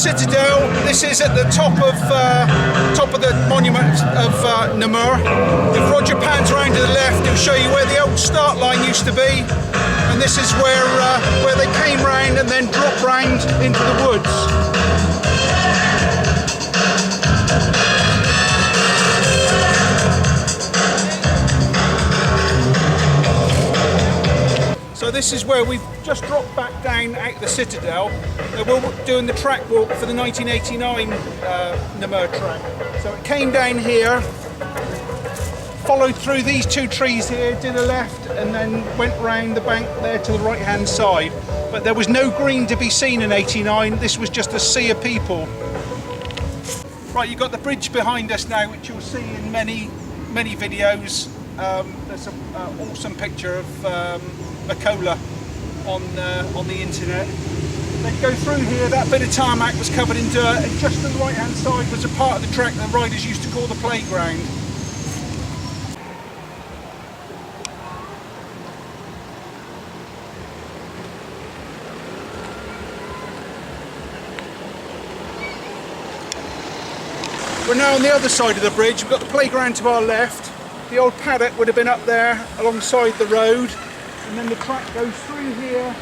Citadel. This is at the top of the monument of Namur. If Roger pans around to the left, he'll show you where the old start line used to be, and this is where they came round and then dropped round into the woods. So this is where we've just dropped back down out of the Citadel. We're doing the track walk for the 1989 Namur track. So it came down here, followed through these two trees here, did a left, and then went round the bank there to the right hand side. But there was no green to be seen in 89, this was just a sea of people. Right, you've got the bridge behind us now, which you'll see in many videos. There's an awesome picture of Macola on the internet. They'd go through here, that bit of tarmac was covered in dirt, and just on the right hand side was a part of the track that riders used to call the playground. We're now on the other side of the bridge. We've got the playground to our left. The old paddock would have been up there alongside the road, and then the track goes through here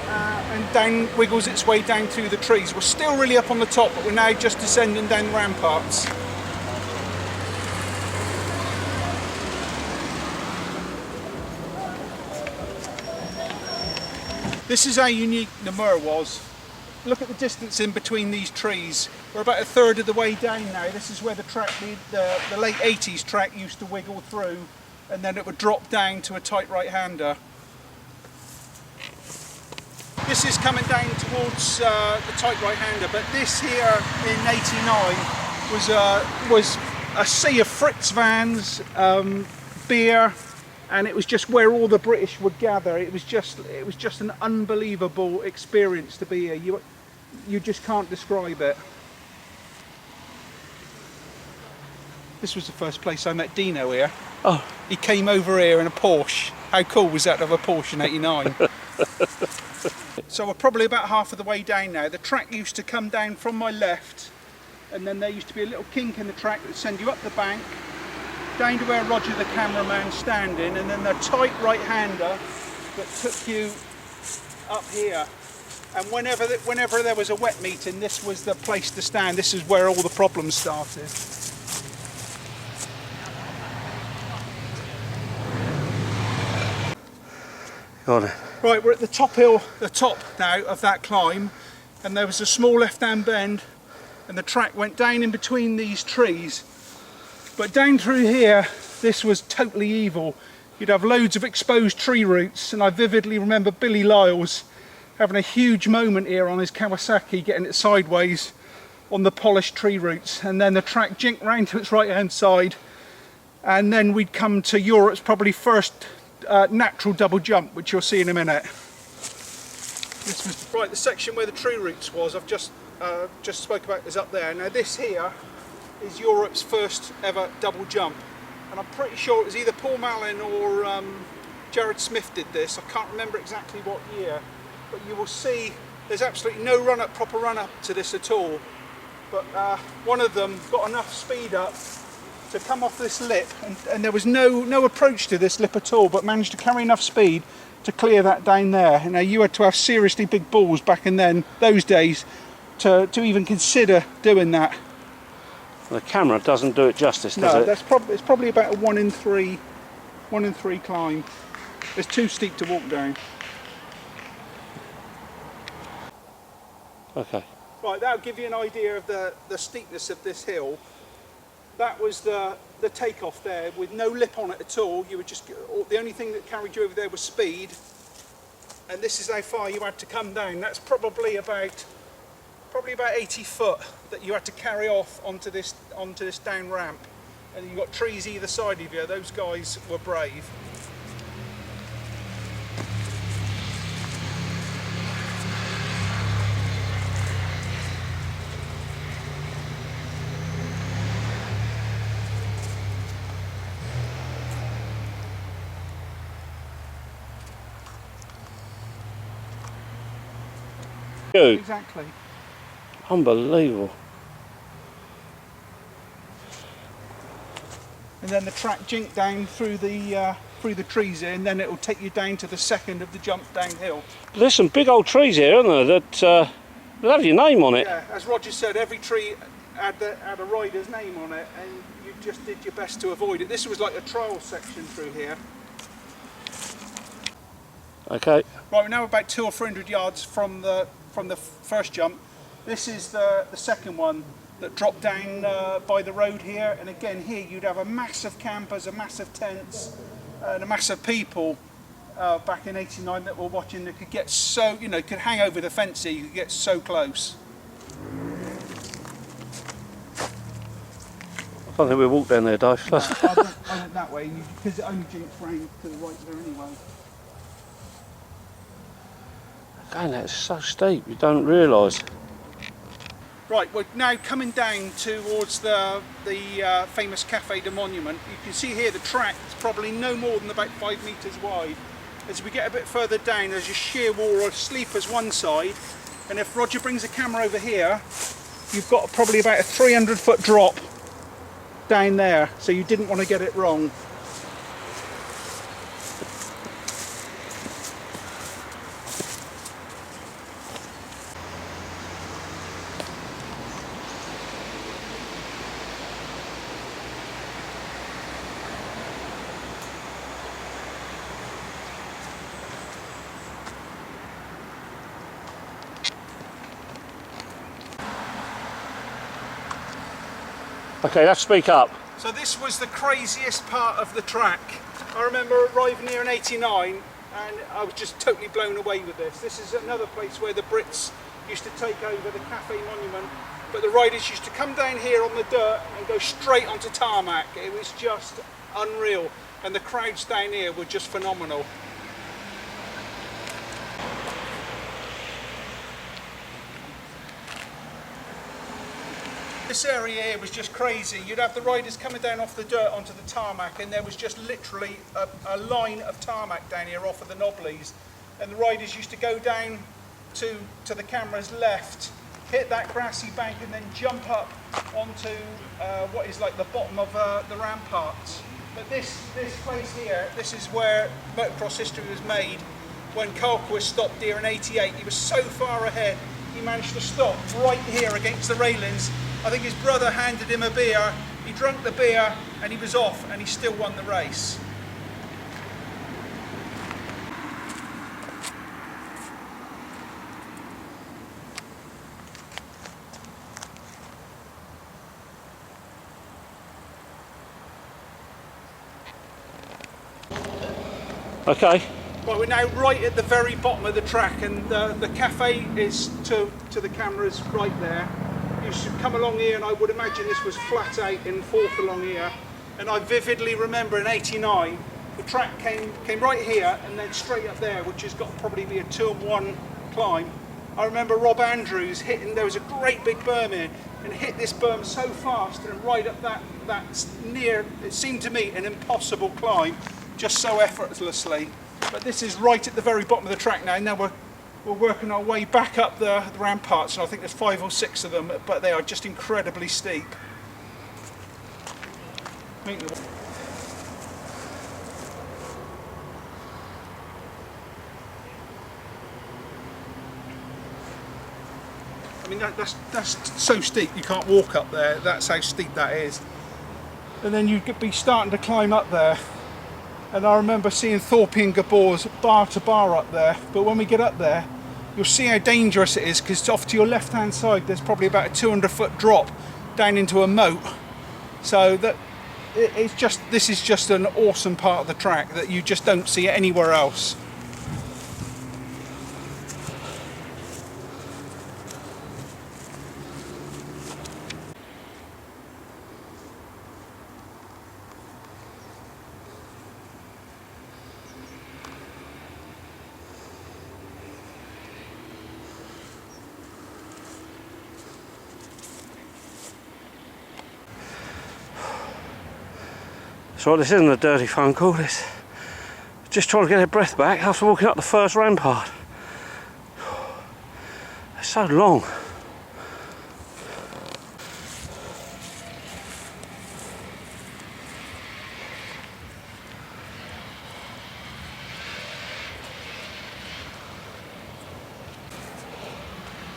and down, wiggles its way down through the trees. We're still really up on the top, but we're now just descending down the ramparts. This is how unique Namur was. Look at the distance in between these trees. We're about a third of the way down now. This is where the track, the late 80s track used to wiggle through, and then it would drop down to a tight right-hander. This is coming down towards the tight right-hander, but this here in 89 was a sea of Fritz vans, beer, and it was just where all the British would gather. It was just an unbelievable experience to be here. You just can't describe it. This was the first place I met Dino here. Oh. He came over here in a Porsche. How cool was that, of a Porsche in 89? So we're probably about half of the way down now. The track used to come down from my left, and then there used to be a little kink in the track that would send you up the bank, down to where Roger the cameraman's standing, and then the tight right-hander that took you up here. And whenever there was a wet meeting, this was the place to stand. This is where all the problems started. Got it. Right, we're at the top hill, the top now of that climb, and there was a small left-hand bend, and the track went down in between these trees. But down through here, this was totally evil. You'd have loads of exposed tree roots, and I vividly remember Billy Lyles having a huge moment here on his Kawasaki, getting it sideways on the polished tree roots, and then the track jinked round to its right-hand side, and then we'd come to Europe's probably first natural double jump, which you'll see in a minute. This was right, the section where the tree roots was, I've just spoke about, is up there. Now this here is Europe's first ever double jump, and I'm pretty sure it was either Paul Mallon or Jared Smith did this. I can't remember exactly what year, but you will see there's absolutely no proper run up to this at all. But one of them got enough speed up to come off this lip, and there was no approach to this lip at all, but managed to carry enough speed to clear that down there. And now you had to have seriously big balls back in those days to even consider doing that. The camera doesn't do it justice, does it? No, it's probably about a 1 in 3 climb. It's too steep to walk down. Okay. Right, that'll give you an idea of the steepness of this hill. That was the takeoff there, with no lip on it at all. You would just, the only thing that carried you over there was speed, and this is how far you had to come down. That's probably about 80 foot that you had to carry off onto this down ramp, and you've got trees either side of you. Those guys were brave. Go. Exactly. Unbelievable. And then the track jinked down through the trees here, and then it will take you down to the second of the jump downhill. There's some big old trees here, aren't there, that have your name on it. Yeah, as Roger said, every tree had a rider's name on it, and you just did your best to avoid it. This was like a trial section through here. Okay. Right, we're now about 200 or 300 yards from the first jump. This is the second one that dropped down by the road here, and again here you'd have a massive campers, a massive tents, and a massive people back in '89 that were watching, that could get so, you know, could hang over the fence here, you could get so close. I don't think we walked down there, Dave. No, I went that way, because it only jinks round to the right there anyway. Again, that's so steep, you don't realise. Right, we're now coming down towards the famous Café de Monument. You can see here the track is probably no more than about 5 metres wide. As we get a bit further down, there's a sheer wall of sleepers one side, and if Roger brings the camera over here, you've got probably about a 300-foot drop down there, so you didn't want to get it wrong. Okay, let's speak up. So this was the craziest part of the track. I remember arriving here in '89 and I was just totally blown away with this. This is another place where the Brits used to take over the Café Monument, but the riders used to come down here on the dirt and go straight onto tarmac. It was just unreal, and the crowds down here were just phenomenal. This area here was just crazy. You'd have the riders coming down off the dirt onto the tarmac, and there was just literally a line of tarmac down here off of the knobblies, and the riders used to go down to the camera's left, hit that grassy bank, and then jump up onto what is like the bottom of the ramparts. But this place here, this is where motocross history was made. When Carlquist stopped here in '88, he was so far ahead, he managed to stop right here against the railings. I think his brother handed him a beer, he drank the beer and he was off, and he still won the race. Okay. Well, we're now right at the very bottom of the track, and the cafe is to the cameras right there. You should come along here, and I would imagine this was flat out in fourth along here. And I vividly remember in '89, the track came right here and then straight up there, which has got to probably be a 2-on-1 climb. I remember Rob Andrews hitting, there was a great big berm here, and hit this berm so fast and right up that near, it seemed to me, an impossible climb, just so effortlessly. But this is right at the very bottom of the track now. Now we're working our way back up the ramparts, and I think there's 5 or 6 of them, but they are just incredibly steep. I mean, that's so steep you can't walk up there. That's how steep that is. And then you could be starting to climb up there. And I remember seeing Thorpe and Gabor's bar to bar up there, but when we get up there, you'll see how dangerous it is, because off to your left hand side there's probably about a 200-foot drop down into a moat. So that this is just an awesome part of the track that you just don't see anywhere else. So this isn't a dirty phone call, it's just trying to get their breath back after walking up the first rampart. It's so long.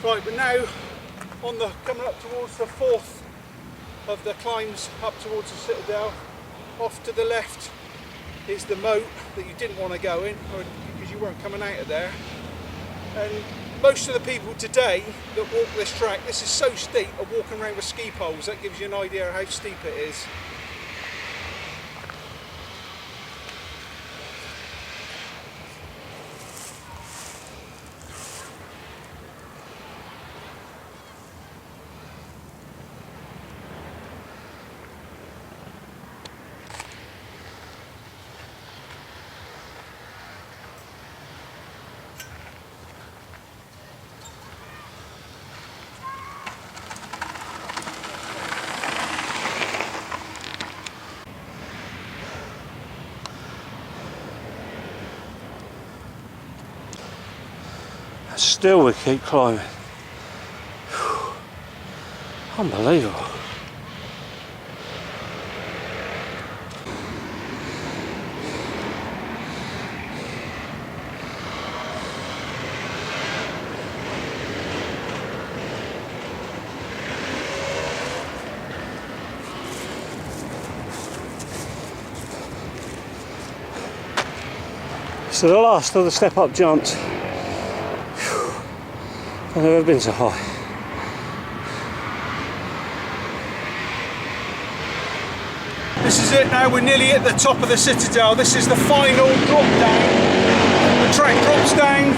Right, but now coming up towards the fourth of the climbs up towards the Citadel, off to the left is the moat that you didn't want to go in, because you weren't coming out of there. And most of the people today that walk this track, this is so steep, are walking around with ski poles. That gives you an idea of how steep it is. Still we keep climbing. Unbelievable. So the last of the step up jumps. I've never been so high. This is it now, we're nearly at the top of the Citadel. This is the final drop down. The track drops down,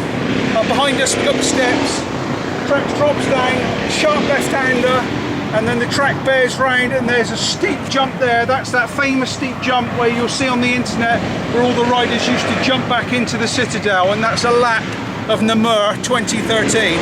behind us we've got the steps. The track drops down, sharp left-hander, and then the track bears round and there's a steep jump there. That's that famous steep jump where you'll see on the internet where all the riders used to jump back into the Citadel, and that's a lap of Namur 2013.